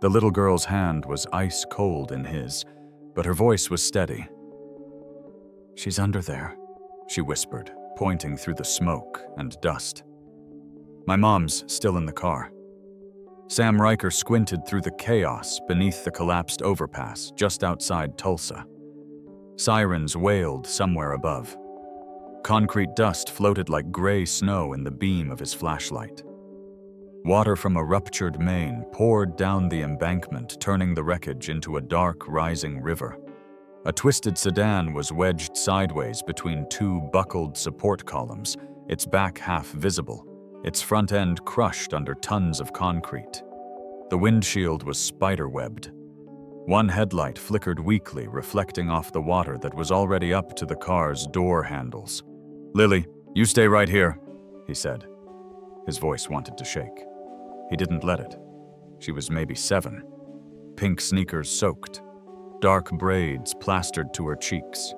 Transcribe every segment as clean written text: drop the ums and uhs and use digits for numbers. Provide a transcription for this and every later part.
The little girl's hand was ice cold in his, but her voice was steady. "She's under there," she whispered, pointing through the smoke and dust. "My mom's still in the car." Sam Riker squinted through the chaos beneath the collapsed overpass just outside Tulsa. Sirens wailed somewhere above. Concrete dust floated like gray snow in the beam of his flashlight. Water from a ruptured main poured down the embankment, turning the wreckage into a dark, rising river. A twisted sedan was wedged sideways between two buckled support columns, its back half visible, its front end crushed under tons of concrete. The windshield was spider-webbed. One headlight flickered weakly, reflecting off the water that was already up to the car's door handles. "Lily, you stay right here," he said. His voice wanted to shake. He didn't let it. She was maybe 7. Pink sneakers soaked. Dark braids plastered to her cheeks.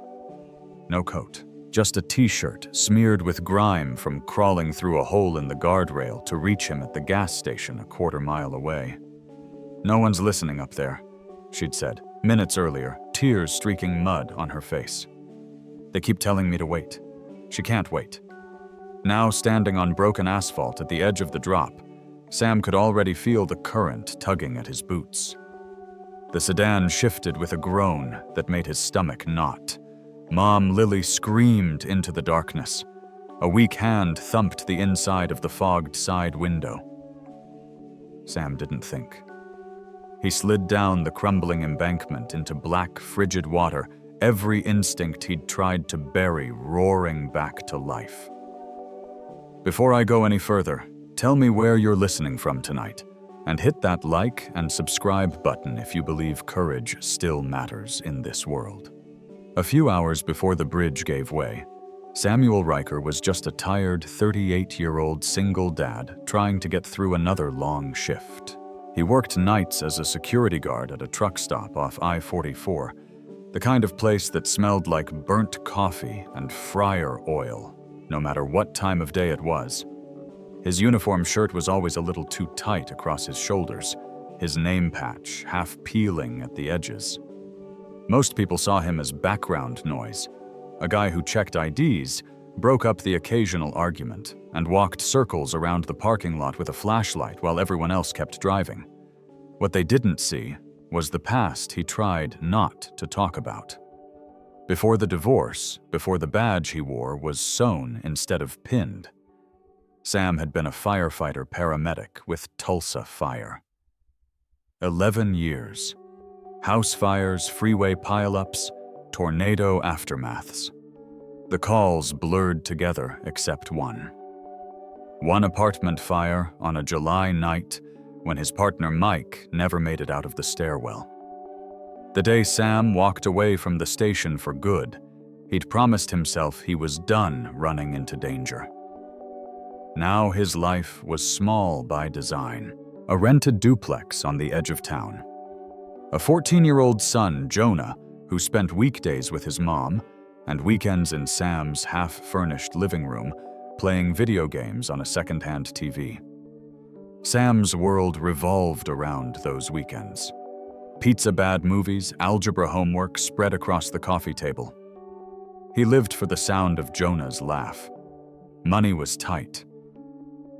No coat, just a t-shirt smeared with grime from crawling through a hole in the guardrail to reach him at the gas station a quarter mile away. "No one's listening up there," she'd said, minutes earlier, tears streaking mud on her face. "They keep telling me to wait." She can't wait. Now standing on broken asphalt at the edge of the drop, Sam could already feel the current tugging at his boots. The sedan shifted with a groan that made his stomach knot. Mom Lily screamed into the darkness. A weak hand thumped the inside of the fogged side window. Sam didn't think. He slid down the crumbling embankment into black, frigid water, every instinct he'd tried to bury roaring back to life. "Before I go any further, tell me where you're listening from tonight, and hit that like and subscribe button if you believe courage still matters in this world." A few hours before the bridge gave way, Samuel Riker was just a tired 38-year-old single dad trying to get through another long shift. He worked nights as a security guard at a truck stop off I-44, the kind of place that smelled like burnt coffee and fryer oil, no matter what time of day it was. His uniform shirt was always a little too tight across his shoulders, his name patch half peeling at the edges. Most people saw him as background noise, a guy who checked IDs, broke up the occasional argument, and walked circles around the parking lot with a flashlight while everyone else kept driving. What they didn't see was the past he tried not to talk about. Before the divorce, before the badge he wore was sewn instead of pinned, Sam had been a firefighter paramedic with Tulsa Fire. 11 years. House fires, freeway pileups, tornado aftermaths. The calls blurred together except one. One apartment fire on a July night when his partner Mike never made it out of the stairwell. The day Sam walked away from the station for good, he'd promised himself he was done running into danger. Now his life was small by design, a rented duplex on the edge of town. A 14-year-old son, Jonah, who spent weekdays with his mom and weekends in Sam's half-furnished living room, playing video games on a second-hand TV. Sam's world revolved around those weekends. Pizza-bad movies, algebra homework spread across the coffee table. He lived for the sound of Jonah's laugh. Money was tight.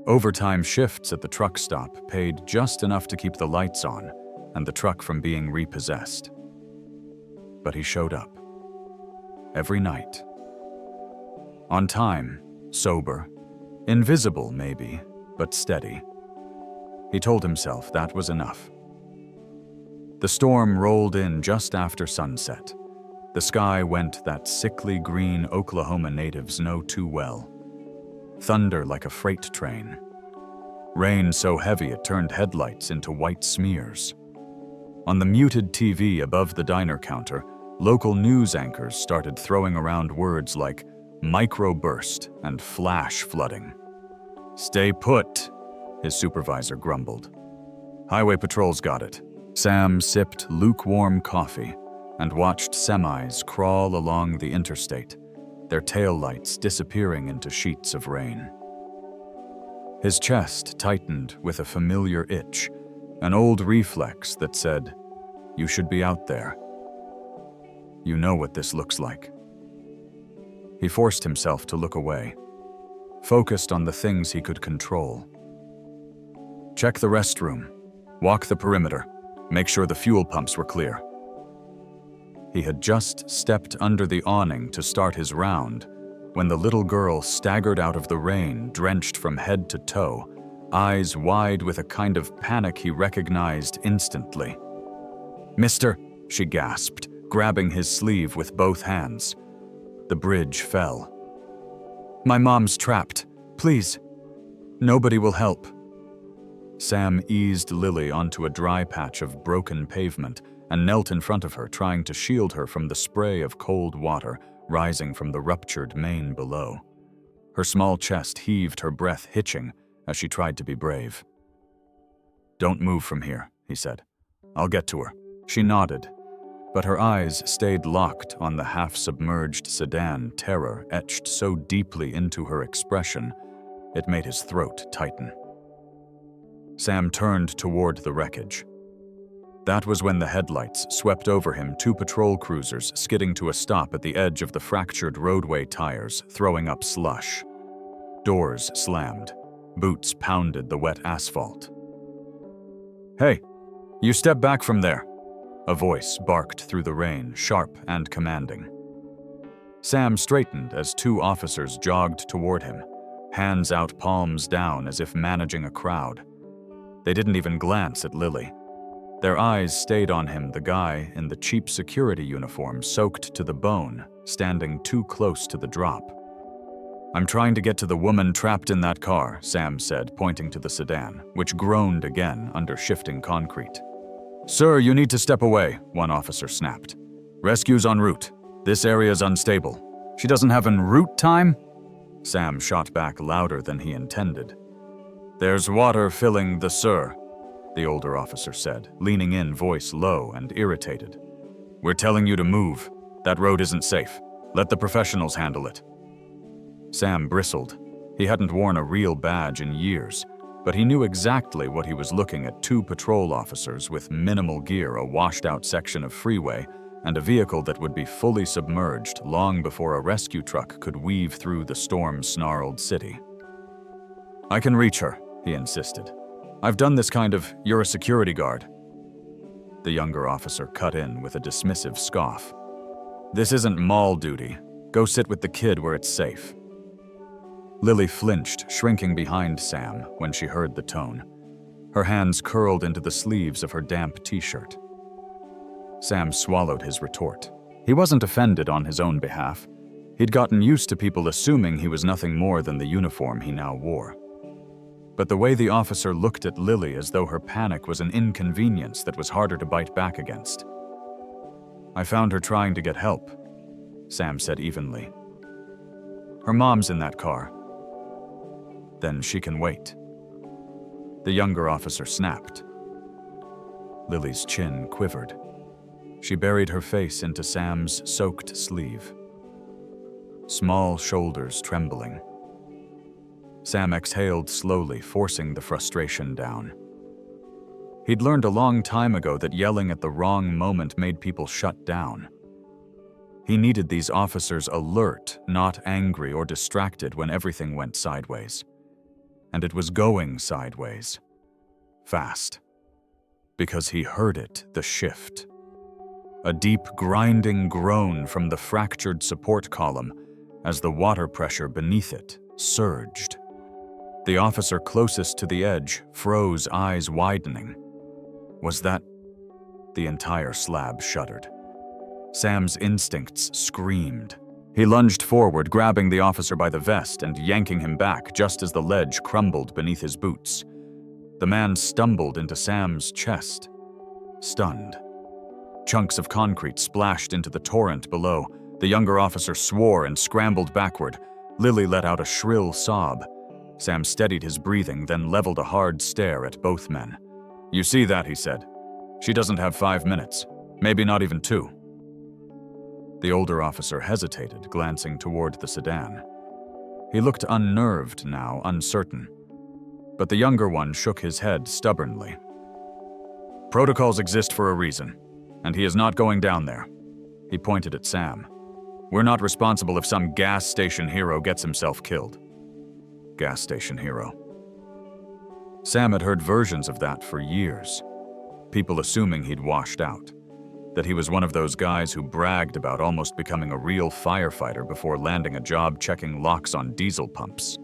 Overtime shifts at the truck stop paid just enough to keep the lights on and the truck from being repossessed. But he showed up. Every night. On time, sober, invisible maybe, but steady. He told himself that was enough. The storm rolled in just after sunset. The sky went that sickly green Oklahoma natives know too well. Thunder like a freight train. Rain so heavy it turned headlights into white smears. On the muted TV above the diner counter, local news anchors started throwing around words like microburst and flash flooding. "Stay put," his supervisor grumbled. "Highway patrol's got it." Sam sipped lukewarm coffee and watched semis crawl along the interstate, their taillights disappearing into sheets of rain. His chest tightened with a familiar itch, An old reflex that said, "You should be out there. You know what this looks like." He forced himself to look away, focused on the things he could control. Check the restroom, walk the perimeter, make sure the fuel pumps were clear. He had just stepped under the awning to start his round when the little girl staggered out of the rain, drenched from head to toe, eyes wide with a kind of panic he recognized instantly. "Mister," she gasped, grabbing his sleeve with both hands. The bridge fell. "My mom's trapped. Please. Nobody will help." Sam eased Lily onto a dry patch of broken pavement and knelt in front of her, trying to shield her from the spray of cold water rising from the ruptured main below. Her small chest heaved, her breath hitching as she tried to be brave. "Don't move from here," he said. "I'll get to her." She nodded, but her eyes stayed locked on the half-submerged sedan, terror etched so deeply into her expression it made his throat tighten. Sam turned toward the wreckage. That was when the headlights swept over him, two patrol cruisers skidding to a stop at the edge of the fractured roadway tires, throwing up slush. Doors slammed. Boots pounded the wet asphalt. "Hey, you step back from there," a voice barked through the rain, sharp and commanding. Sam straightened as two officers jogged toward him, hands out, palms down as if managing a crowd. They didn't even glance at Lily. Their eyes stayed on him, the guy in the cheap security uniform, soaked to the bone, standing too close to the drop. "I'm trying to get to the woman trapped in that car," Sam said, pointing to the sedan, which groaned again under shifting concrete. "Sir, you need to step away," one officer snapped. "Rescue's en route. This area's unstable." "She doesn't have en route time?" Sam shot back louder than he intended. "There's water filling the sir," the older officer said, leaning in, voice low and irritated. "We're telling you to move. That road isn't safe. Let the professionals handle it." Sam bristled. He hadn't worn a real badge in years, but he knew exactly what he was looking at: two patrol officers with minimal gear, a washed-out section of freeway, and a vehicle that would be fully submerged long before a rescue truck could weave through the storm-snarled city. "I can reach her," he insisted. "I've done this kind of, you're a security guard." The younger officer cut in with a dismissive scoff. "This isn't mall duty. Go sit with the kid where it's safe." Lily flinched, shrinking behind Sam when she heard the tone. Her hands curled into the sleeves of her damp t-shirt. Sam swallowed his retort. He wasn't offended on his own behalf. He'd gotten used to people assuming he was nothing more than the uniform he now wore. But the way the officer looked at Lily, as though her panic was an inconvenience that was harder to bite back against. "I found her trying to get help," Sam said evenly. "Her mom's in that car." "Then she can wait." The younger officer snapped. Lily's chin quivered. She buried her face into Sam's soaked sleeve, small shoulders trembling. Sam exhaled slowly, forcing the frustration down. He'd learned a long time ago that yelling at the wrong moment made people shut down. He needed these officers alert, not angry or distracted when everything went sideways. And it was going sideways. Fast. Because he heard it, the shift. A deep, grinding groan from the fractured support column as the water pressure beneath it surged. The officer closest to the edge froze, eyes widening. Was that? The entire slab shuddered. Sam's instincts screamed. He lunged forward, grabbing the officer by the vest and yanking him back just as the ledge crumbled beneath his boots. The man stumbled into Sam's chest, stunned. Chunks of concrete splashed into the torrent below. The younger officer swore and scrambled backward. Lily let out a shrill sob. Sam steadied his breathing, then leveled a hard stare at both men. "You see that," he said. "She doesn't have 5 minutes, maybe not even 2. The older officer hesitated, glancing toward the sedan. He looked unnerved now, uncertain. But the younger one shook his head stubbornly. Protocols exist for a reason, and he is not going down there. He pointed at Sam. We're not responsible if some gas station hero gets himself killed. Gas station hero. Sam had heard versions of that for years. People assuming he'd washed out. That he was one of those guys who bragged about almost becoming a real firefighter before landing a job checking locks on diesel pumps.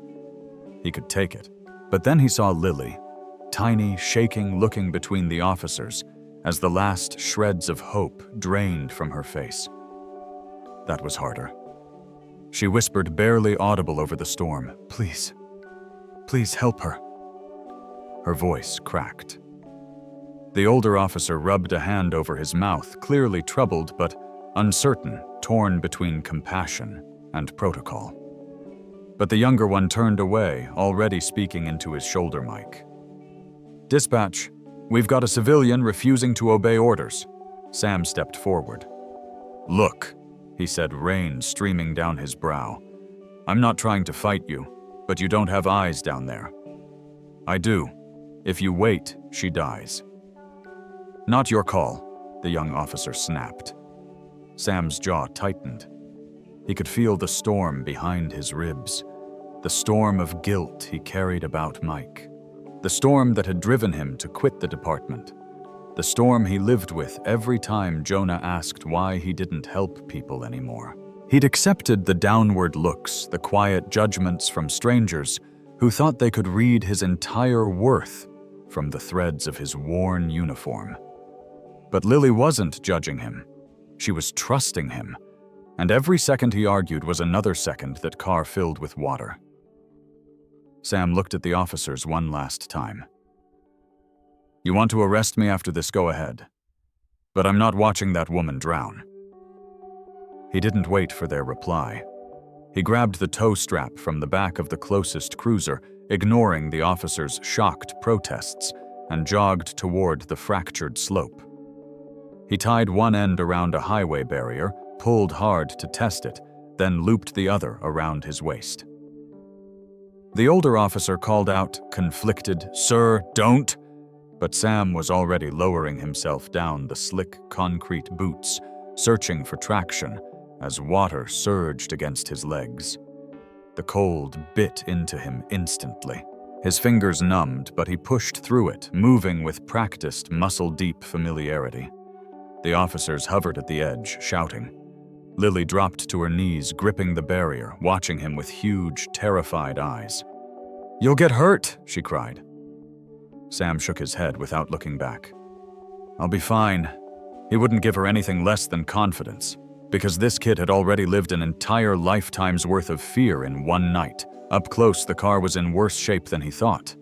He could take it. But then he saw Lily, tiny, shaking, looking between the officers as the last shreds of hope drained from her face. That was harder. She whispered, barely audible over the storm, "Please, please help her." Her voice cracked. The older officer rubbed a hand over his mouth, clearly troubled but uncertain, torn between compassion and protocol. But the younger one turned away, already speaking into his shoulder mic. "Dispatch, we've got a civilian refusing to obey orders." Sam stepped forward. "Look," he said, rain streaming down his brow. "I'm not trying to fight you, but you don't have eyes down there." "I do. If you wait, she dies." "Not your call," the young officer snapped. Sam's jaw tightened. He could feel the storm behind his ribs, the storm of guilt he carried about Mike, the storm that had driven him to quit the department, the storm he lived with every time Jonah asked why he didn't help people anymore. He'd accepted the downward looks, the quiet judgments from strangers who thought they could read his entire worth from the threads of his worn uniform. But Lily wasn't judging him. She was trusting him. And every second he argued was another second that car filled with water. Sam looked at the officers one last time. "You want to arrest me after this, go ahead. But I'm not watching that woman drown." He didn't wait for their reply. He grabbed the tow strap from the back of the closest cruiser, ignoring the officers' shocked protests, and jogged toward the fractured slope. He tied one end around a highway barrier, pulled hard to test it, then looped the other around his waist. The older officer called out, conflicted, "Sir, don't!" But Sam was already lowering himself down the slick concrete boots, searching for traction as water surged against his legs. The cold bit into him instantly. His fingers numbed, but he pushed through it, moving with practiced, muscle-deep familiarity. The officers hovered at the edge, shouting. Lily dropped to her knees, gripping the barrier, watching him with huge, terrified eyes. "You'll get hurt," she cried. Sam shook his head without looking back. "I'll be fine." He wouldn't give her anything less than confidence, because this kid had already lived an entire lifetime's worth of fear in one night. Up close, the car was in worse shape than he thought.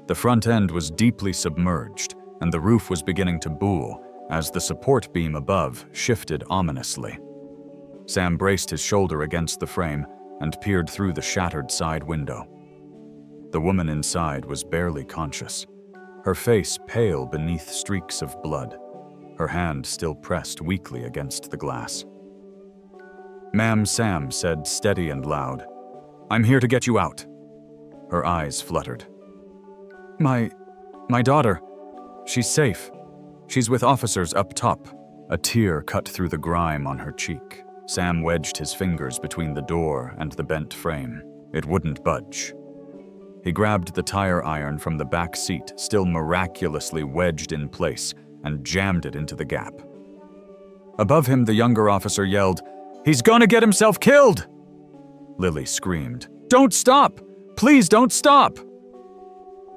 The front end was deeply submerged, and the roof was beginning to bool as the support beam above shifted ominously. Sam braced his shoulder against the frame and peered through the shattered side window. The woman inside was barely conscious, her face pale beneath streaks of blood, her hand still pressed weakly against the glass. "Ma'am," Sam said, steady and loud. "I'm here to get you out." Her eyes fluttered. My daughter, she's safe. She's with officers up top." A tear cut through the grime on her cheek. Sam wedged his fingers between the door and the bent frame. It wouldn't budge. He grabbed the tire iron from the back seat, still miraculously wedged in place, and jammed it into the gap. Above him, the younger officer yelled, "He's gonna get himself killed!" Lily screamed, "Don't stop! Please don't stop!"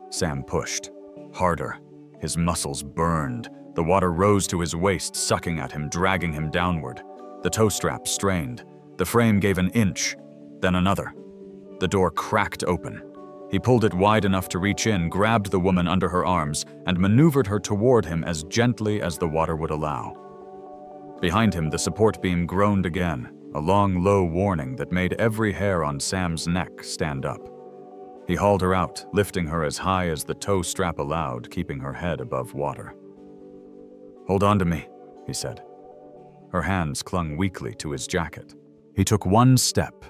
Sam pushed. Harder. His muscles burned. The water rose to his waist, sucking at him, dragging him downward. The tow strap strained. The frame gave an inch, then another. The door cracked open. He pulled it wide enough to reach in, grabbed the woman under her arms, and maneuvered her toward him as gently as the water would allow. Behind him, the support beam groaned again, a long, low warning that made every hair on Sam's neck stand up. He hauled her out, lifting her as high as the tow strap allowed, keeping her head above water. "Hold on to me," he said. Her hands clung weakly to his jacket. He took one step.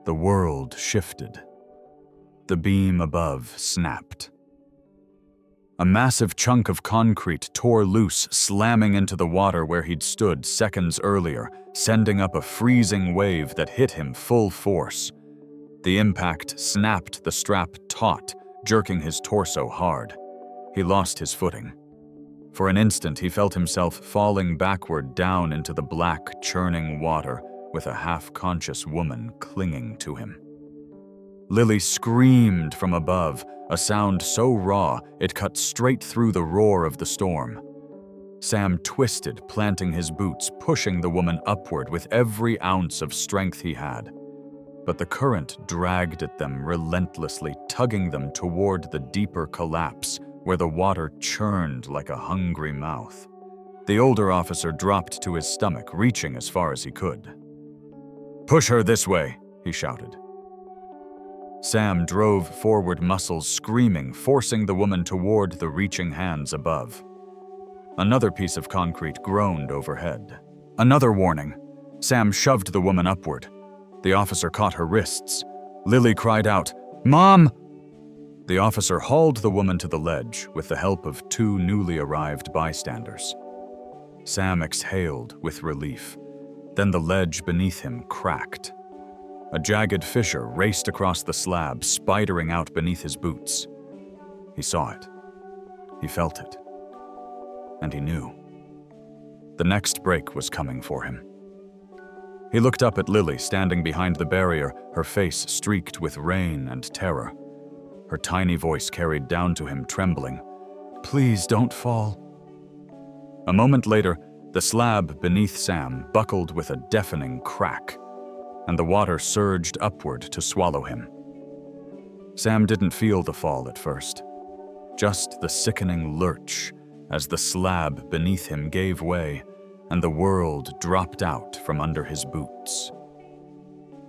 The world shifted. The beam above snapped. A massive chunk of concrete tore loose, slamming into the water where he'd stood seconds earlier, sending up a freezing wave that hit him full force. The impact snapped the strap taut, jerking his torso hard. He lost his footing. For an instant, he felt himself falling backward down into the black, churning water with a half-conscious woman clinging to him. Lily screamed from above, a sound so raw it cut straight through the roar of the storm. Sam twisted, planting his boots, pushing the woman upward with every ounce of strength he had. But the current dragged at them relentlessly, tugging them toward the deeper collapse, where the water churned like a hungry mouth. The older officer dropped to his stomach, reaching as far as he could. "Push her this way," he shouted. Sam drove forward, muscles screaming, forcing the woman toward the reaching hands above. Another piece of concrete groaned overhead. Another warning. Sam shoved the woman upward. The officer caught her wrists. Lily cried out, "Mom!" The officer hauled the woman to the ledge with the help of two newly arrived bystanders. Sam exhaled with relief. Then the ledge beneath him cracked. A jagged fissure raced across the slab, spidering out beneath his boots. He saw it. He felt it. And he knew. The next break was coming for him. He looked up at Lily standing behind the barrier, her face streaked with rain and terror. Her tiny voice carried down to him, trembling, "Please don't fall." A moment later, the slab beneath Sam buckled with a deafening crack, and the water surged upward to swallow him. Sam didn't feel the fall at first, just the sickening lurch as the slab beneath him gave way and the world dropped out from under his boots.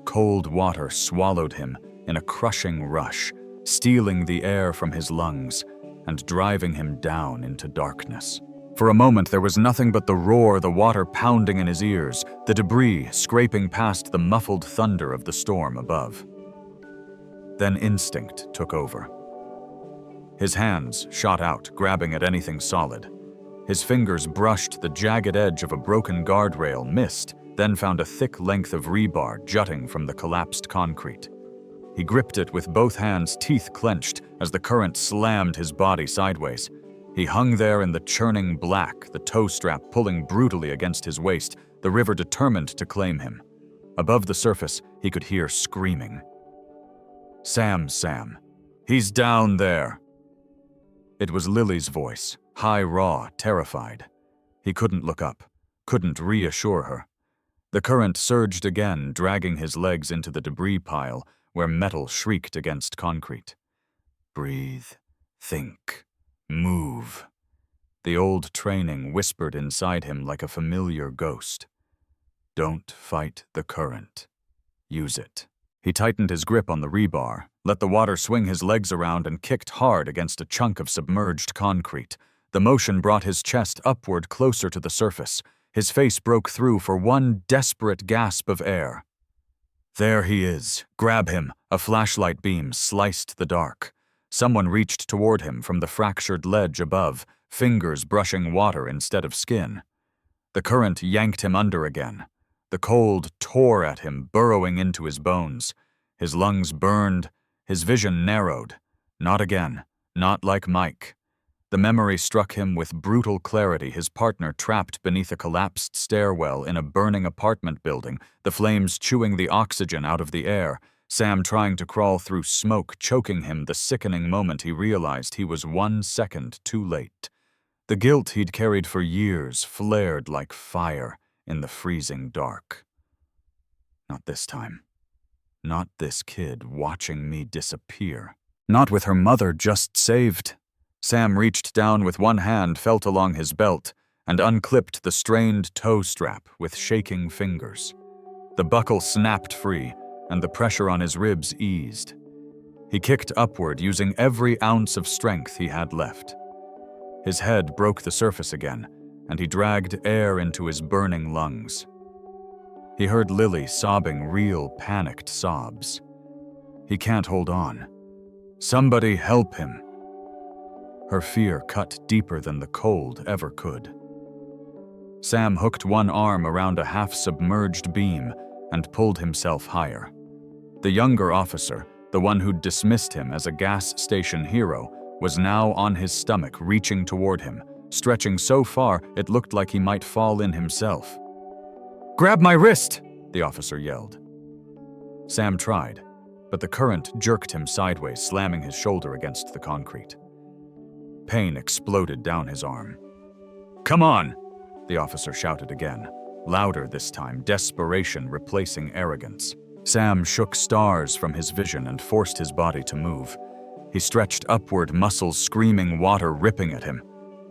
Cold water swallowed him in a crushing rush, stealing the air from his lungs and driving him down into darkness. For a moment, there was nothing but the roar, the water pounding in his ears, the debris scraping past the muffled thunder of the storm above. Then instinct took over. His hands shot out, grabbing at anything solid. His fingers brushed the jagged edge of a broken guardrail, missed, then found a thick length of rebar jutting from the collapsed concrete. He gripped it with both hands, teeth clenched, as the current slammed his body sideways. He hung there in the churning black, the toe strap pulling brutally against his waist, the river determined to claim him. Above the surface, he could hear screaming. "Sam, Sam, he's down there." It was Lily's voice, high, raw, terrified. He couldn't look up, couldn't reassure her. The current surged again, dragging his legs into the debris pile where metal shrieked against concrete. Breathe, think, move. The old training whispered inside him like a familiar ghost. Don't fight the current. Use it. He tightened his grip on the rebar, let the water swing his legs around, and kicked hard against a chunk of submerged concrete. The motion brought his chest upward closer to the surface. His face broke through for one desperate gasp of air. There he is. Grab him. A flashlight beam sliced the dark. Someone reached toward him from the fractured ledge above, fingers brushing water instead of skin. The current yanked him under again. The cold tore at him, burrowing into his bones. His lungs burned, his vision narrowed. Not again, not like Mike. The memory struck him with brutal clarity, his partner trapped beneath a collapsed stairwell in a burning apartment building, the flames chewing the oxygen out of the air, Sam trying to crawl through smoke, choking him the sickening moment he realized he was 1 second too late. The guilt he'd carried for years flared like fire in the freezing dark. Not this time. Not this kid watching me disappear. Not with her mother just saved. Sam reached down with one hand, felt along his belt, and unclipped the strained toe strap with shaking fingers. The buckle snapped free, and the pressure on his ribs eased. He kicked upward, using every ounce of strength he had left. His head broke the surface again, and he dragged air into his burning lungs. He heard Lily sobbing real, panicked sobs. He can't hold on. Somebody help him. Her fear cut deeper than the cold ever could. Sam hooked one arm around a half-submerged beam and pulled himself higher. The younger officer, the one who'd dismissed him as a gas station hero, was now on his stomach, reaching toward him, stretching so far it looked like he might fall in himself. "Grab my wrist!" the officer yelled. Sam tried, but the current jerked him sideways, slamming his shoulder against the concrete. Pain exploded down his arm. "Come on!" the officer shouted again, louder this time, desperation replacing arrogance. Sam shook stars from his vision and forced his body to move. He stretched upward, muscles screaming, water ripping at him.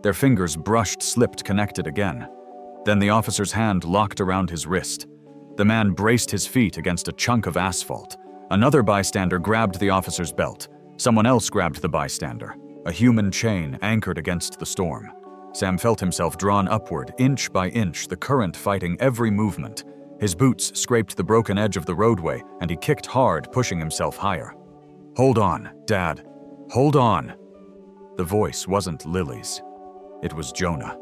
Their fingers brushed, slipped, connected again. Then the officer's hand locked around his wrist. The man braced his feet against a chunk of asphalt. Another bystander grabbed the officer's belt. Someone else grabbed the bystander. A human chain anchored against the storm. Sam felt himself drawn upward, inch by inch, the current fighting every movement. His boots scraped the broken edge of the roadway, and he kicked hard, pushing himself higher. "Hold on, Dad. Hold on." The voice wasn't Lily's. It was Jonah.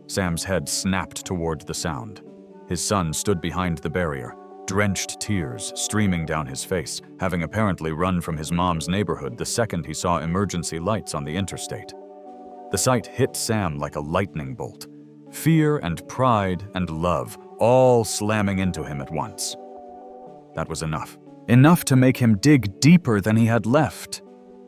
Sam's head snapped toward the sound. His son stood behind the barrier, drenched tears streaming down his face, having apparently run from his mom's neighborhood the second he saw emergency lights on the interstate. The sight hit Sam like a lightning bolt. Fear and pride and love all slamming into him at once. That was enough. Enough to make him dig deeper than he had left.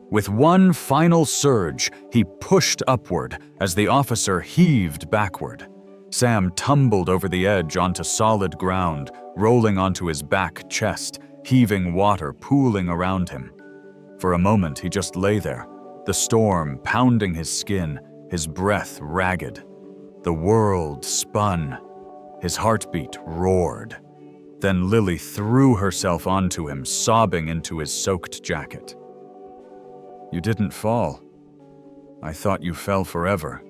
With one final surge, he pushed upward as the officer heaved backward. Sam tumbled over the edge onto solid ground, rolling onto his back, chest, heaving water pooling around him. For a moment, he just lay there, the storm pounding his skin, his breath ragged. The world spun. His heartbeat roared. Then Lily threw herself onto him, sobbing into his soaked jacket. "You didn't fall. I thought you fell forever."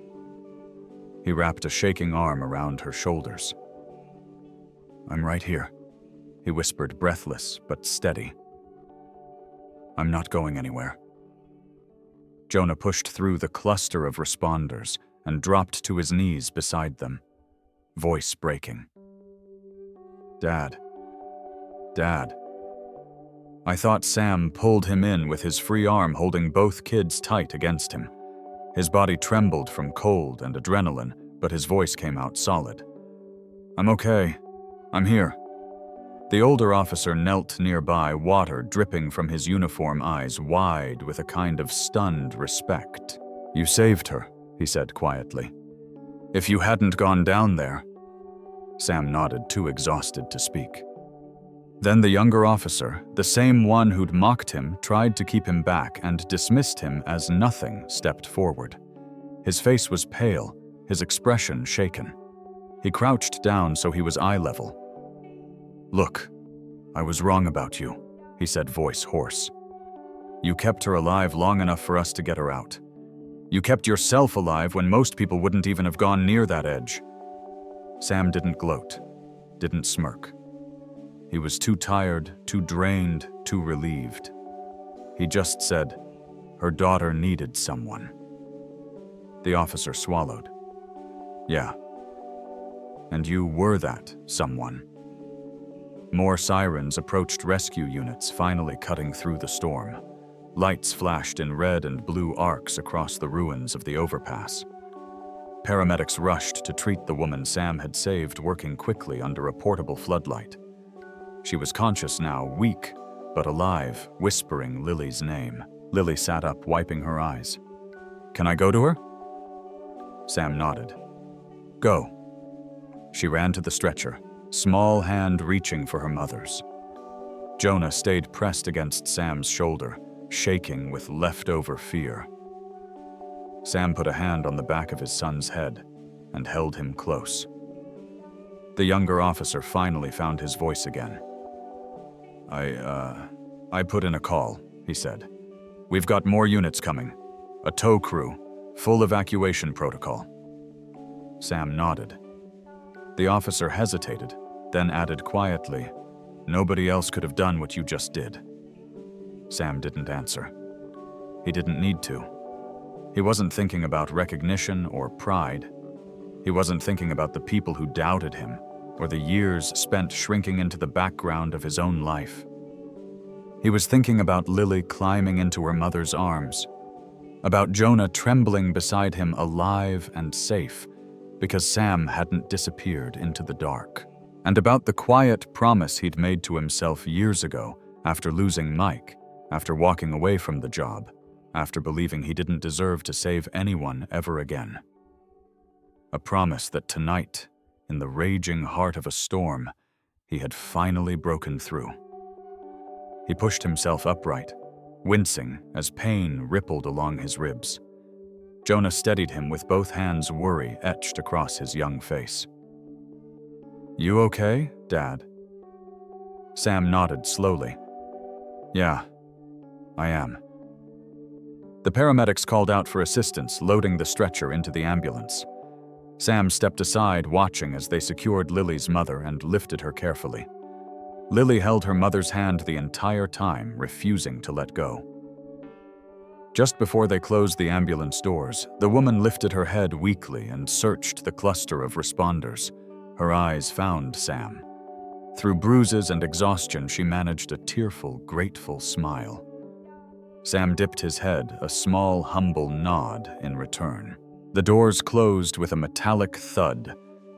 He wrapped a shaking arm around her shoulders. "I'm right here," he whispered, breathless but steady. "I'm not going anywhere." Jonah pushed through the cluster of responders and dropped to his knees beside them, voice breaking. "Dad. Dad." I thought Sam pulled him in with his free arm holding both kids tight against him. His body trembled from cold and adrenaline, but his voice came out solid. "I'm okay. I'm here." The older officer knelt nearby, water dripping from his uniform eyes, wide with a kind of stunned respect. "You saved her," he said quietly. "If you hadn't gone down there..." Sam nodded, too exhausted to speak. Then the younger officer, the same one who'd mocked him, tried to keep him back and dismissed him as nothing, stepped forward. His face was pale, his expression shaken. He crouched down so he was eye level. "Look, I was wrong about you," he said, voice hoarse. "You kept her alive long enough for us to get her out. You kept yourself alive when most people wouldn't even have gone near that edge." Sam didn't gloat, didn't smirk. He was too tired, too drained, too relieved. He just said, "Her daughter needed someone." The officer swallowed. "Yeah. And you were that someone." More sirens approached rescue units, finally cutting through the storm. Lights flashed in red and blue arcs across the ruins of the overpass. Paramedics rushed to treat the woman Sam had saved, working quickly under a portable floodlight. She was conscious now, weak, but alive, whispering Lily's name. Lily sat up, wiping her eyes. "Can I go to her?" Sam nodded. "Go." She ran to the stretcher, small hand reaching for her mother's. Jonah stayed pressed against Sam's shoulder, shaking with leftover fear. Sam put a hand on the back of his son's head and held him close. The younger officer finally found his voice again. I put in a call," he said. "We've got more units coming. A tow crew, full evacuation protocol." Sam nodded. The officer hesitated, then added quietly, "Nobody else could have done what you just did." Sam didn't answer. He didn't need to. He wasn't thinking about recognition or pride. He wasn't thinking about the people who doubted him or the years spent shrinking into the background of his own life. He was thinking about Lily climbing into her mother's arms, about Jonah trembling beside him alive and safe because Sam hadn't disappeared into the dark, and about the quiet promise he'd made to himself years ago after losing Mike, after walking away from the job, after believing he didn't deserve to save anyone ever again. A promise that tonight, in the raging heart of a storm, he had finally broken through. He pushed himself upright, wincing as pain rippled along his ribs. Jonah steadied him with both hands, worry etched across his young face. "You okay, Dad?" Sam nodded slowly. "Yeah, I am." The paramedics called out for assistance, loading the stretcher into the ambulance. Sam stepped aside, watching as they secured Lily's mother and lifted her carefully. Lily held her mother's hand the entire time, refusing to let go. Just before they closed the ambulance doors, the woman lifted her head weakly and searched the cluster of responders. Her eyes found Sam. Through bruises and exhaustion, she managed a tearful, grateful smile. Sam dipped his head, a small, humble nod in return. The doors closed with a metallic thud,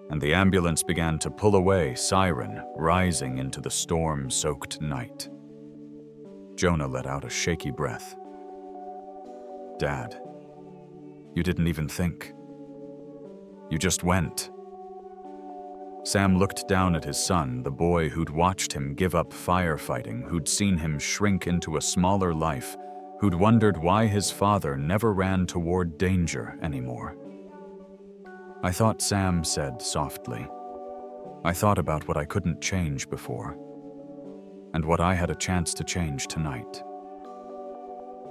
and the ambulance began to pull away, siren rising into the storm-soaked night. Jonah let out a shaky breath. "Dad, you didn't even think. You just went." Sam looked down at his son, the boy who'd watched him give up firefighting, who'd seen him shrink into a smaller life, who'd wondered why his father never ran toward danger anymore. "I thought," Sam said softly. "I thought about what I couldn't change before, and what I had a chance to change tonight."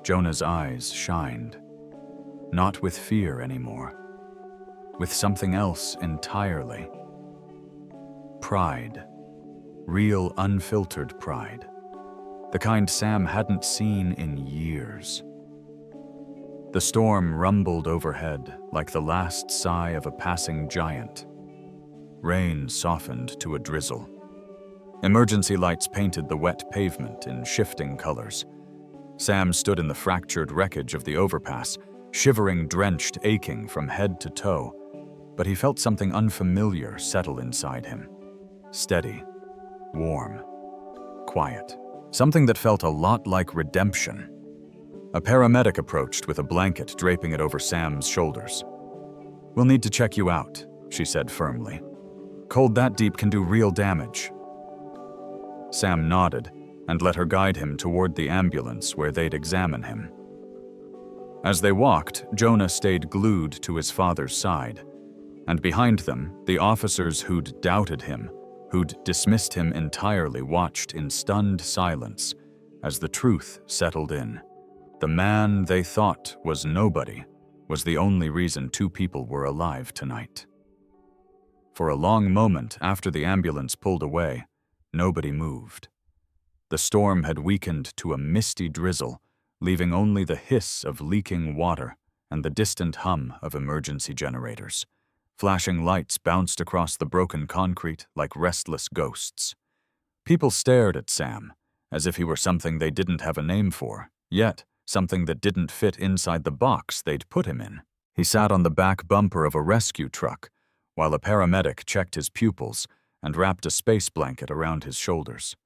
Jonah's eyes shined, not with fear anymore, with something else entirely. Pride. Real, unfiltered pride. The kind Sam hadn't seen in years. The storm rumbled overhead like the last sigh of a passing giant. Rain softened to a drizzle. Emergency lights painted the wet pavement in shifting colors. Sam stood in the fractured wreckage of the overpass, shivering, drenched, aching from head to toe, but he felt something unfamiliar settle inside him. Steady, warm, quiet. Something that felt a lot like redemption. A paramedic approached with a blanket, draping it over Sam's shoulders. "We'll need to check you out," she said firmly. "Cold that deep can do real damage." Sam nodded and let her guide him toward the ambulance where they'd examine him. As they walked, Jonah stayed glued to his father's side, and behind them, the officers who'd doubted him, who'd dismissed him entirely, watched in stunned silence as the truth settled in. The man they thought was nobody was the only reason two people were alive tonight. For a long moment after the ambulance pulled away, nobody moved. The storm had weakened to a misty drizzle, leaving only the hiss of leaking water and the distant hum of emergency generators. Flashing lights bounced across the broken concrete like restless ghosts. People stared at Sam, as if he were something they didn't have a name for, yet something that didn't fit inside the box they'd put him in. He sat on the back bumper of a rescue truck, while a paramedic checked his pupils and wrapped a space blanket around his shoulders.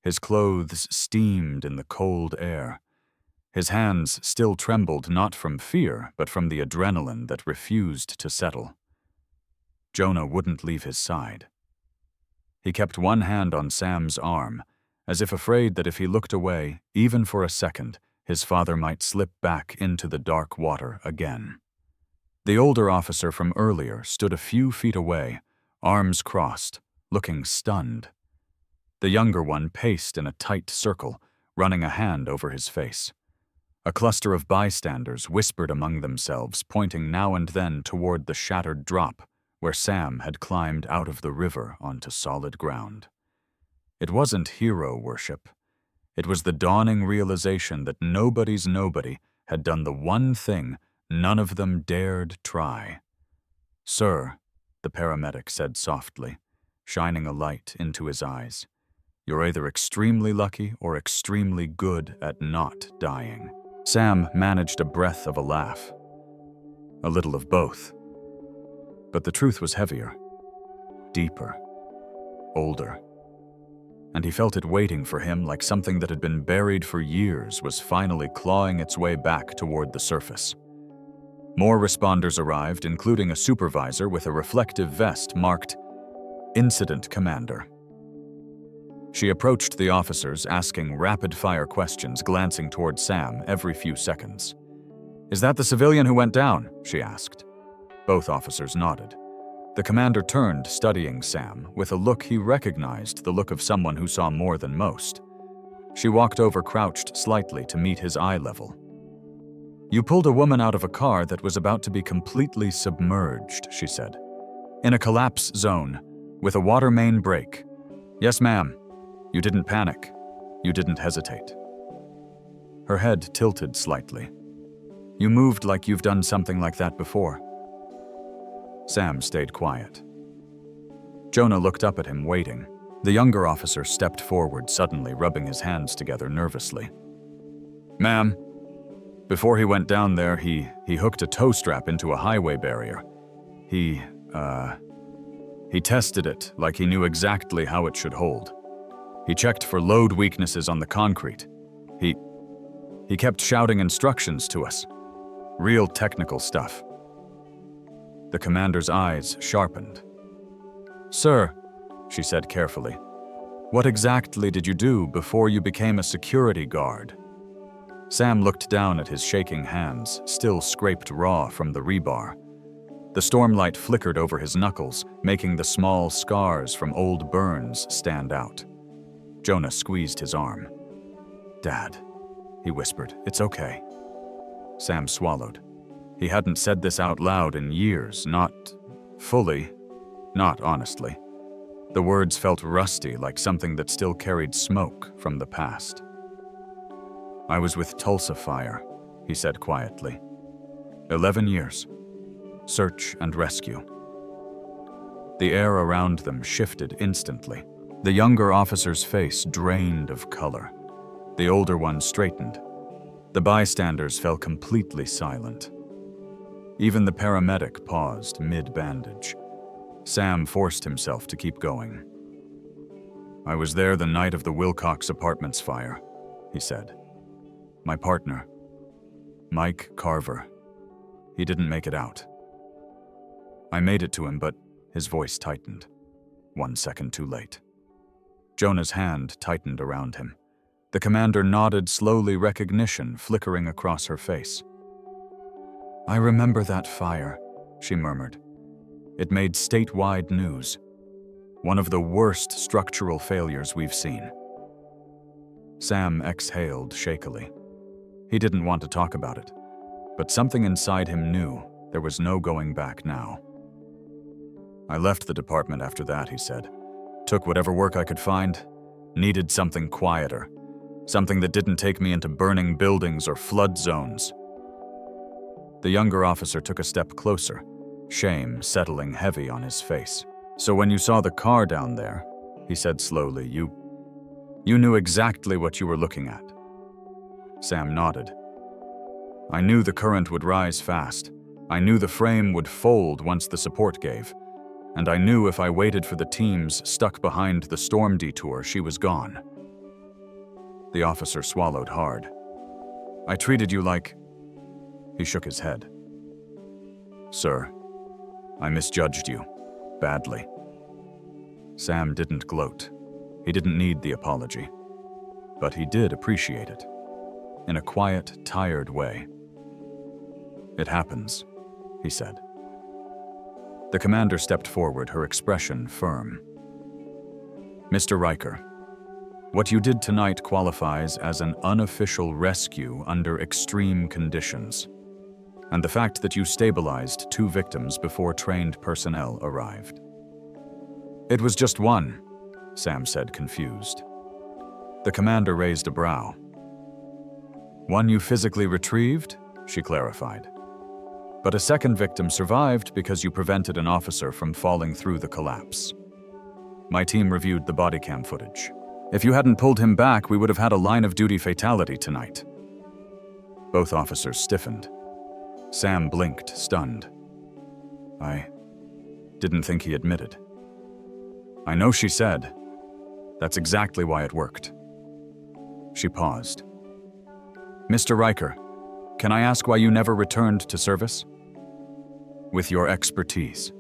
His clothes steamed in the cold air. His hands still trembled not from fear, but from the adrenaline that refused to settle. Jonah wouldn't leave his side. He kept one hand on Sam's arm, as if afraid that if he looked away, even for a second, his father might slip back into the dark water again. The older officer from earlier stood a few feet away, arms crossed, looking stunned. The younger one paced in a tight circle, running a hand over his face. A cluster of bystanders whispered among themselves, pointing now and then toward the shattered drop where Sam had climbed out of the river onto solid ground. It wasn't hero worship. It was the dawning realization that nobody's nobody had done the one thing None of them dared try. "Sir," the paramedic said softly, shining a light into his eyes, "you're either extremely lucky or extremely good at not dying." Sam managed a breath of a laugh. A little of both. But the truth was heavier, deeper, older. And he felt it waiting for him like something that had been buried for years was finally clawing its way back toward the surface. More responders arrived, including a supervisor with a reflective vest marked Incident Commander. She approached the officers, asking rapid-fire questions, glancing toward Sam every few seconds. "Is that the civilian who went down?" she asked. Both officers nodded. The commander turned, studying Sam, with a look he recognized, the look of someone who saw more than most. She walked over, crouched slightly to meet his eye level. "You pulled a woman out of a car that was about to be completely submerged," she said. "In a collapse zone, with a water main break. Yes, ma'am. You didn't panic. You didn't hesitate." Her head tilted slightly. "You moved like you've done something like that before." Sam stayed quiet. Jonah looked up at him, waiting. The younger officer stepped forward, suddenly rubbing his hands together nervously. "Ma'am, before he went down there, he hooked a tow strap into a highway barrier. He tested it like he knew exactly how it should hold. He checked for load weaknesses on the concrete. He kept shouting instructions to us. Real technical stuff." The commander's eyes sharpened. "Sir," she said carefully, "what exactly did you do before you became a security guard?" Sam looked down at his shaking hands, still scraped raw from the rebar. The stormlight flickered over his knuckles, making the small scars from old burns stand out. Jonah squeezed his arm. "Dad," he whispered, "it's okay." Sam swallowed. He hadn't said this out loud in years, not fully, not honestly. The words felt rusty, like something that still carried smoke from the past. "I was with Tulsa Fire," he said quietly. 11 years. Search and rescue." The air around them shifted instantly. The younger officer's face drained of color. The older one straightened. The bystanders fell completely silent. Even the paramedic paused mid-bandage. Sam forced himself to keep going. "I was there the night of the Wilcox Apartments fire," he said. "My partner, Mike Carver, he didn't make it out. I made it to him, but..." His voice tightened. 1 second too late. Jonah's hand tightened around him. The commander nodded slowly, recognition flickering across her face. "I remember that fire," she murmured. "It made statewide news. One of the worst structural failures we've seen." Sam exhaled shakily. He didn't want to talk about it, but something inside him knew there was no going back now. "I left the department after that," he said. "Took whatever work I could find. Needed something quieter. Something that didn't take me into burning buildings or flood zones." The younger officer took a step closer, shame settling heavy on his face. "So when you saw the car down there," he said slowly, you knew exactly what you were looking at." Sam nodded. "I knew the current would rise fast. I knew the frame would fold once the support gave. And I knew if I waited for the teams stuck behind the storm detour, she was gone." The officer swallowed hard. "I treated you like..." He shook his head. "Sir, I misjudged you. Badly." Sam didn't gloat. He didn't need the apology. But he did appreciate it. In a quiet, tired way. "It happens," he said. The commander stepped forward, her expression firm. "Mr. Riker, what you did tonight qualifies as an unofficial rescue under extreme conditions. And the fact that you stabilized 2 victims before trained personnel arrived." "It was just one," Sam said, confused. The commander raised a brow. "One you physically retrieved?" she clarified. But a second victim survived because you prevented an officer from falling through the collapse. My team reviewed the body cam footage. If you hadn't pulled him back, we would have had a line-of-duty fatality tonight. Both officers stiffened. Sam blinked, stunned. I didn't think he admitted. I know, she said. That's exactly why it worked. She paused. Mr. Riker, can I ask why you never returned to service? With your expertise.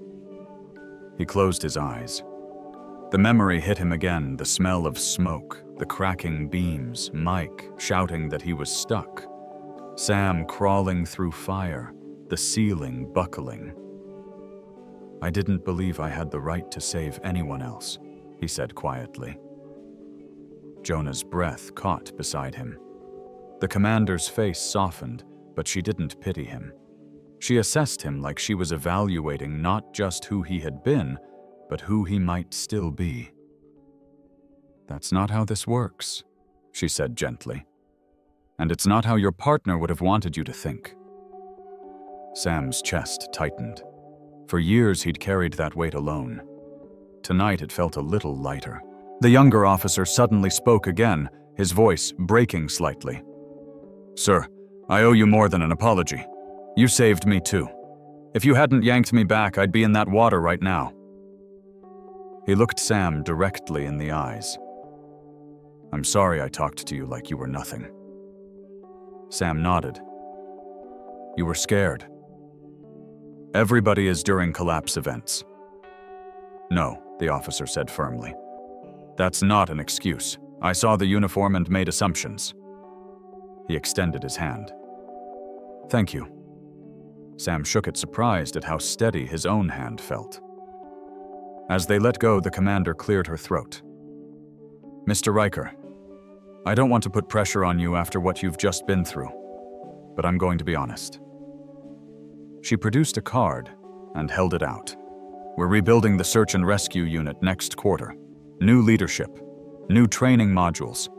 He closed his eyes. The memory hit him again, the smell of smoke, the cracking beams, Mike shouting that he was stuck, Sam crawling through fire, the ceiling buckling. I didn't believe I had the right to save anyone else, he said quietly. Jonah's breath caught beside him. The commander's face softened, but she didn't pity him. She assessed him like she was evaluating not just who he had been, but who he might still be. That's not how this works, she said gently. And it's not how your partner would have wanted you to think. Sam's chest tightened. For years he'd carried that weight alone. Tonight it felt a little lighter. The younger officer suddenly spoke again, his voice breaking slightly. Sir, I owe you more than an apology. You saved me too. If you hadn't yanked me back, I'd be in that water right now. He looked Sam directly in the eyes. I'm sorry I talked to you like you were nothing. Sam nodded. You were scared. Everybody is during collapse events. No, the officer said firmly. That's not an excuse. I saw the uniform and made assumptions. He extended his hand. Thank you. Sam shook it, surprised at how steady his own hand felt. As they let go, the commander cleared her throat. Mr. Riker, I don't want to put pressure on you after what you've just been through, but I'm going to be honest. She produced a card and held it out. We're rebuilding the search and rescue unit next quarter. New leadership, new training modules.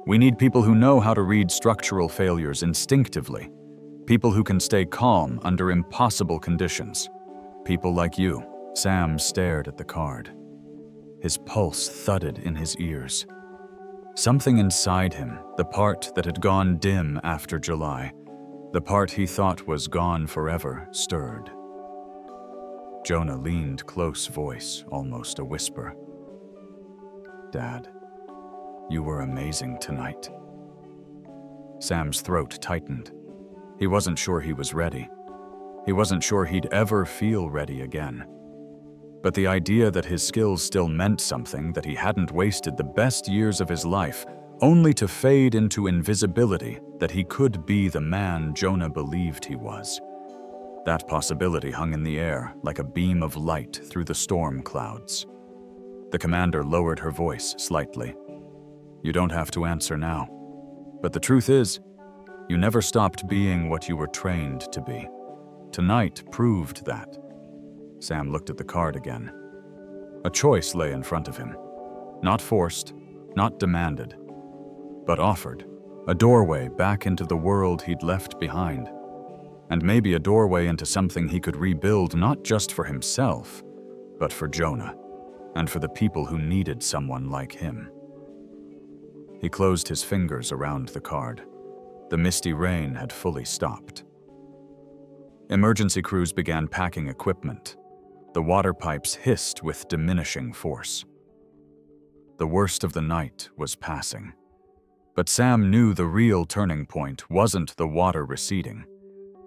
We need people who know how to read structural failures instinctively. People who can stay calm under impossible conditions. People like you. Sam stared at the card. His pulse thudded in his ears. Something inside him, the part that had gone dim after July, the part he thought was gone forever, stirred. Jonah leaned close, voice almost a whisper. Dad, you were amazing tonight. Sam's throat tightened. He wasn't sure he was ready. He wasn't sure he'd ever feel ready again. But the idea that his skills still meant something, that he hadn't wasted the best years of his life, only to fade into invisibility, that he could be the man Jonah believed he was. That possibility hung in the air like a beam of light through the storm clouds. The commander lowered her voice slightly. You don't have to answer now. But the truth is, you never stopped being what you were trained to be. Tonight proved that. Sam looked at the card again. A choice lay in front of him. Not forced, not demanded, but offered. A doorway back into the world he'd left behind. And maybe a doorway into something he could rebuild not just for himself, but for Jonah, and for the people who needed someone like him. He closed his fingers around the card. The misty rain had fully stopped. Emergency crews began packing equipment. The water pipes hissed with diminishing force. The worst of the night was passing. But Sam knew the real turning point wasn't the water receding.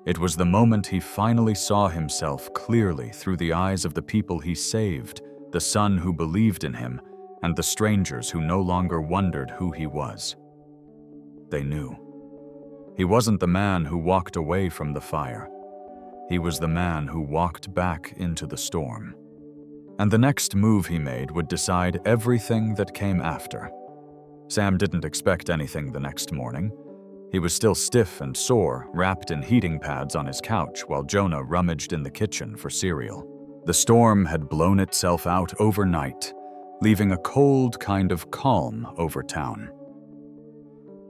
It was the moment he finally saw himself clearly through the eyes of the people he saved, the son who believed in him, and the strangers who no longer wondered who he was. They knew. He wasn't the man who walked away from the fire. He was the man who walked back into the storm. And the next move he made would decide everything that came after. Sam didn't expect anything the next morning. He was still stiff and sore, wrapped in heating pads on his couch while Jonah rummaged in the kitchen for cereal. The storm had blown itself out overnight, leaving a cold kind of calm over town.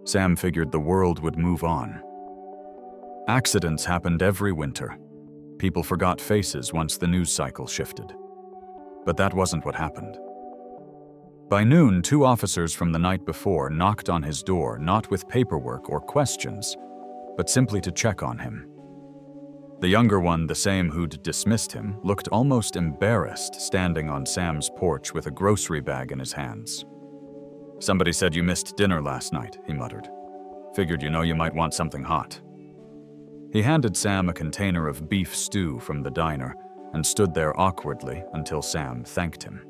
Sam figured the world would move on. Accidents happened every winter. People forgot faces once the news cycle shifted. But that wasn't what happened. By noon, 2 officers from the night before knocked on his door, not with paperwork or questions, but simply to check on him. The younger one, the same who'd dismissed him, looked almost embarrassed standing on Sam's porch with a grocery bag in his hands. "Somebody said you missed dinner last night," he muttered. "Figured you might want something hot." He handed Sam a container of beef stew from the diner and stood there awkwardly until Sam thanked him.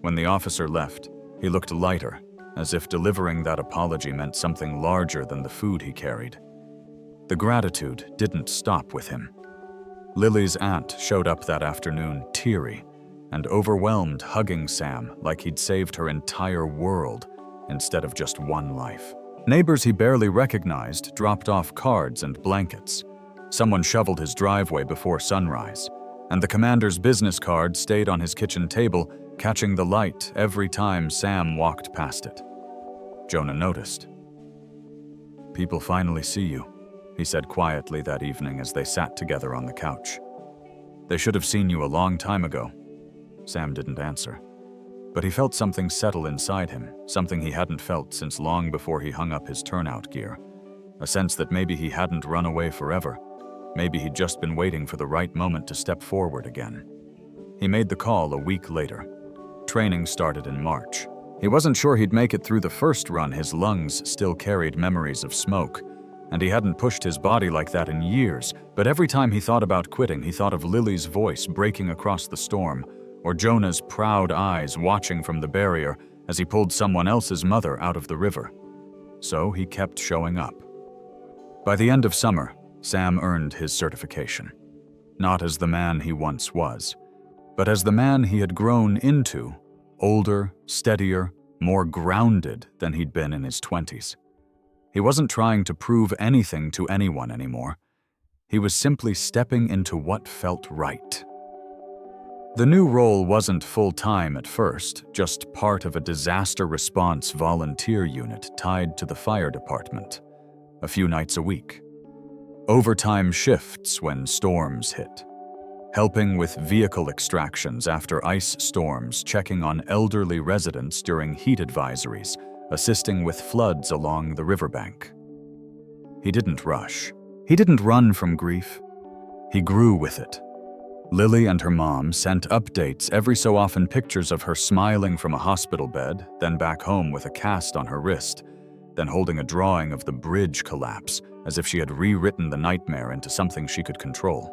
When the officer left, he looked lighter, as if delivering that apology meant something larger than the food he carried. The gratitude didn't stop with him. Lily's aunt showed up that afternoon, teary and overwhelmed, hugging Sam like he'd saved her entire world instead of just one life. Neighbors he barely recognized dropped off cards and blankets. Someone shoveled his driveway before sunrise, and the commander's business card stayed on his kitchen table, catching the light every time Sam walked past it. Jonah noticed. "People finally see you," he said quietly that evening as they sat together on the couch. "They should have seen you a long time ago." Sam didn't answer, but he felt something settle inside him, something he hadn't felt since long before he hung up his turnout gear. A sense that maybe he hadn't run away forever. Maybe he'd just been waiting for the right moment to step forward again. He made the call a week later. Training started in March. He wasn't sure he'd make it through the first run. His lungs still carried memories of smoke, and he hadn't pushed his body like that in years. But every time he thought about quitting, he thought of Lily's voice breaking across the storm, or Jonah's proud eyes watching from the barrier as he pulled someone else's mother out of the river. So he kept showing up. By the end of summer, Sam earned his certification. Not as the man he once was, but as the man he had grown into, older, steadier, more grounded than he'd been in his 20s. He wasn't trying to prove anything to anyone anymore. He was simply stepping into what felt right. The new role wasn't full-time at first, just part of a disaster response volunteer unit tied to the fire department, a few nights a week. Overtime shifts when storms hit. Helping with vehicle extractions after ice storms, checking on elderly residents during heat advisories, assisting with floods along the riverbank. He didn't rush. He didn't run from grief. He grew with it. Lily and her mom sent updates every so often, pictures of her smiling from a hospital bed, then back home with a cast on her wrist, then holding a drawing of the bridge collapse, as if she had rewritten the nightmare into something she could control.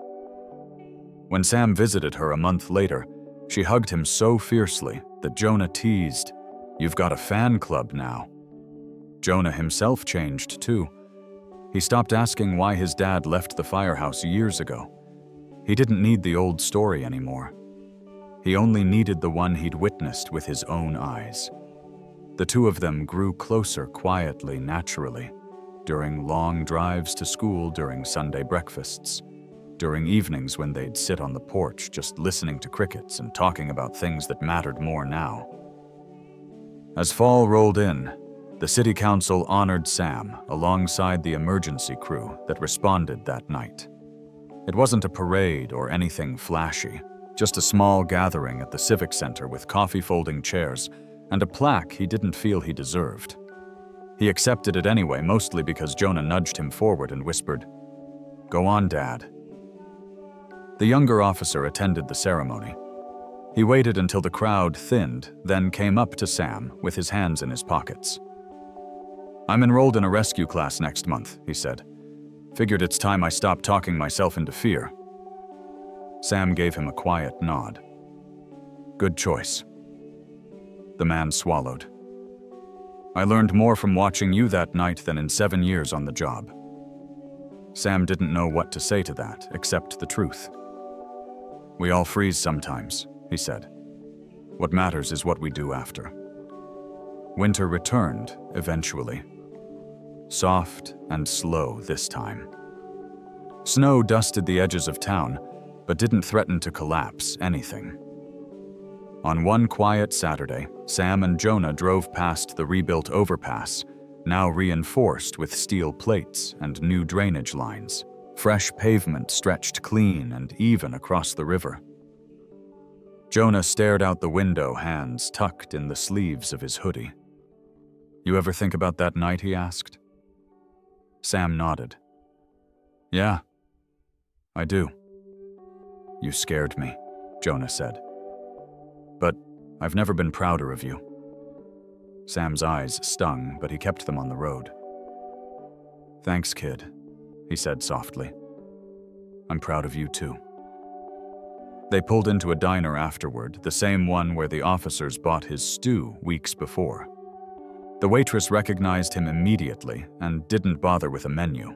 When Sam visited her a month later, she hugged him so fiercely that Jonah teased, "You've got a fan club now." Jonah himself changed too. He stopped asking why his dad left the firehouse years ago. He didn't need the old story anymore. He only needed the one he'd witnessed with his own eyes. The two of them grew closer quietly, naturally, during long drives to school, during Sunday breakfasts, during evenings when they'd sit on the porch just listening to crickets and talking about things that mattered more now. As fall rolled in, the city council honored Sam alongside the emergency crew that responded that night. It wasn't a parade or anything flashy, just a small gathering at the Civic Center with coffee-folding chairs and a plaque he didn't feel he deserved. He accepted it anyway, mostly because Jonah nudged him forward and whispered, "Go on, Dad." The younger officer attended the ceremony. He waited until the crowd thinned, then came up to Sam with his hands in his pockets. "I'm enrolled in a rescue class next month," he said. "Figured it's time I stopped talking myself into fear." Sam gave him a quiet nod. "Good choice." The man swallowed. "I learned more from watching you that night than in 7 years on the job." Sam didn't know what to say to that, except the truth. "We all freeze sometimes," he said. "What matters is what we do after." Winter returned, eventually. Soft and slow this time. Snow dusted the edges of town, but didn't threaten to collapse anything. On one quiet Saturday, Sam and Jonah drove past the rebuilt overpass, now reinforced with steel plates and new drainage lines. Fresh pavement stretched clean and even across the river. Jonah stared out the window, hands tucked in the sleeves of his hoodie. "You ever think about that night?" he asked. Sam nodded. "Yeah, I do." "You scared me," Jonah said. "But I've never been prouder of you." Sam's eyes stung, but he kept them on the road. "Thanks, kid," he said softly. "I'm proud of you too." They pulled into a diner afterward, the same one where the officers bought his stew weeks before. The waitress recognized him immediately and didn't bother with a menu.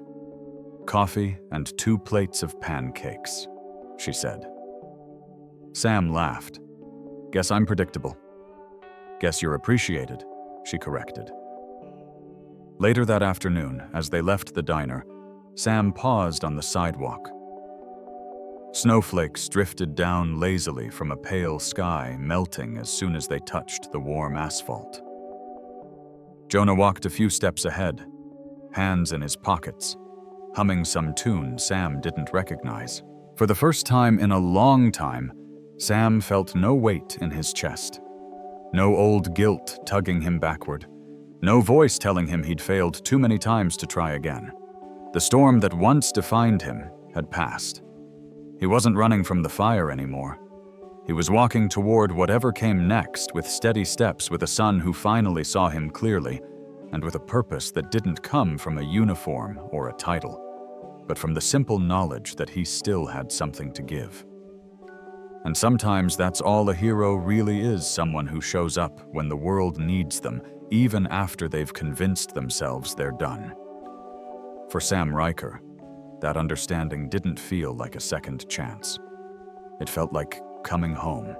"Coffee and 2 plates of pancakes," she said. Sam laughed. "Guess I'm predictable." "Guess you're appreciated," she corrected. Later that afternoon, as they left the diner, Sam paused on the sidewalk. Snowflakes drifted down lazily from a pale sky, melting as soon as they touched the warm asphalt. Jonah walked a few steps ahead, hands in his pockets, humming some tune Sam didn't recognize. For the first time in a long time, Sam felt no weight in his chest. No old guilt tugging him backward. No voice telling him he'd failed too many times to try again. The storm that once defined him had passed. He wasn't running from the fire anymore. He was walking toward whatever came next with steady steps, with a son who finally saw him clearly, and with a purpose that didn't come from a uniform or a title, but from the simple knowledge that he still had something to give. And sometimes that's all a hero really is, someone who shows up when the world needs them, even after they've convinced themselves they're done. For Sam Riker, that understanding didn't feel like a second chance. It felt like coming home.